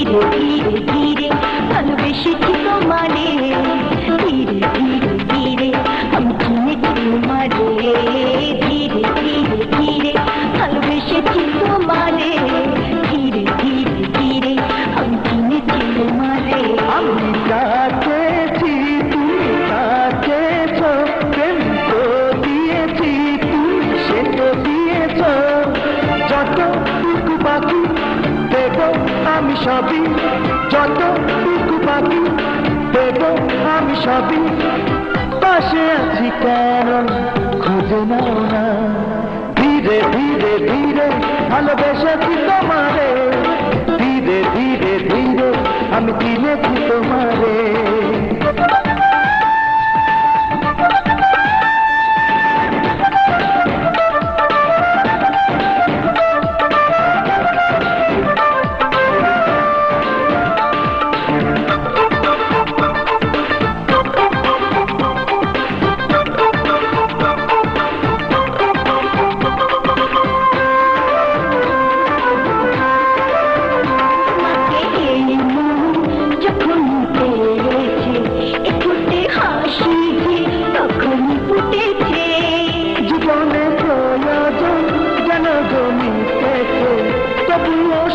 ধীরে ধীরে ধীরে ভালোবেসেছি তোমারে, ধীরে ধীরে ধীরে আমি চিনেছি তোমারে, ধীরে ধীরে ধীরে ভালোবেসেছি তোমারে, ধীরে ধীরে ধীরে আমি চিনেছি তোমারে। আমি কাছেছি তুমি কাছেছ, প্রেম তো দিয়েছি তুমি সে তো দিয়েছ, যতটুকু বাকি দেব আমি সবই, যতটুকু বাকি দেব আমি সবই। পাশে আছি কেন খুঁজে নাও না, ধীরে ধীরে ধীরে ভালোবেসেছি তোমারে, ধীরে ধীরে ধীরে আমি চিনেছি তোমারে।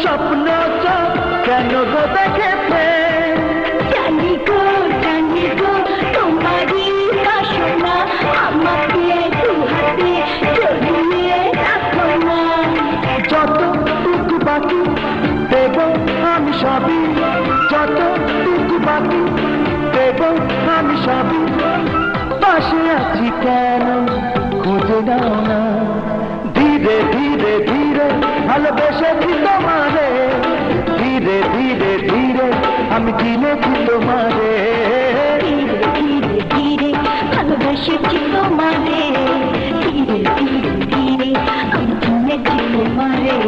স্বপ্ন কেন গো দেখেছে, জানি গো তোমারই বাসনা, আমাকে দু হাতে জড়িয়ে রাখো না, যতটুকু বাকি দেব আমি সবই, যতটুকু বাকি দেব আমি সবই। পাশে আছি কেন খুঁজে নাও না, ধীরে ধীরে ধীরে ভালোবেসেছি তোমারে, ধীরে ধীরে ধীরে আমি চিনেছি তোমারে, ধীরে ধীরে ধীরে ভালোবেসেছি তোমারে, ধীরে ধীরে ধীরে আমি চিনেছি তোমারে।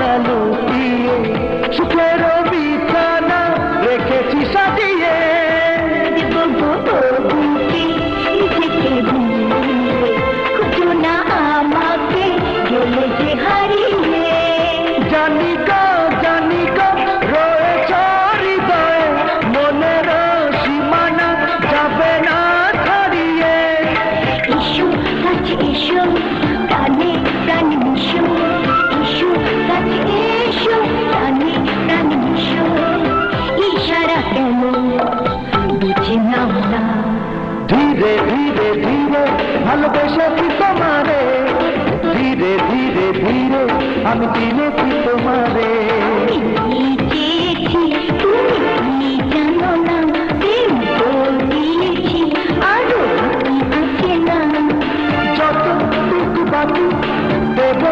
না লুকিয়ে সুখের বিছানা রেখেছি সাজিয়ে, খুঁজো না আমাকে গেলে যে হারিয়ে, জানি গো রয়েছ হৃদয়ে মনের সীমানা যাবে না ছাড়িয়ে। এসো কাছে এসো প্রাণে প্রাণে মিশো, এসো কাছে এসো প্রাণে প্রাণে মিশো, ইশারা কেন বুঝে নাও না, ধীরে ধীরে ধীরে ভালোবেসেছি তোমারে, ধীরে ধীরে ধীরে আমি চিনেছি তোমারে। আমি চেয়েছি তুমি জানো না, প্রেম দিয়েছি আরো আছে না, যতটুকু বাকি দেব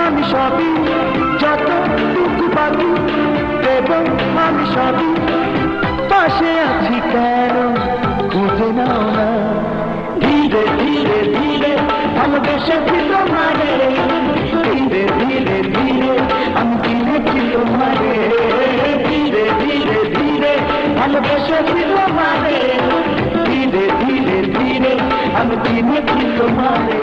আমি সবই, যতটুকু বাকি দেব আমি সবই। পাশে আছি কেন খুঁজে নাও না, ধীরে ধীরে ধীরে ভালোবেসেছি তোমারে, ধীরে ধীরে ধীরে আমি চিনেছি তোমারে, ধীরে ধীরে ধীরে ভালোবেসেছি তোমারে, ধীরে ধীরে ধীরে আমি চিনেছি তোমারে।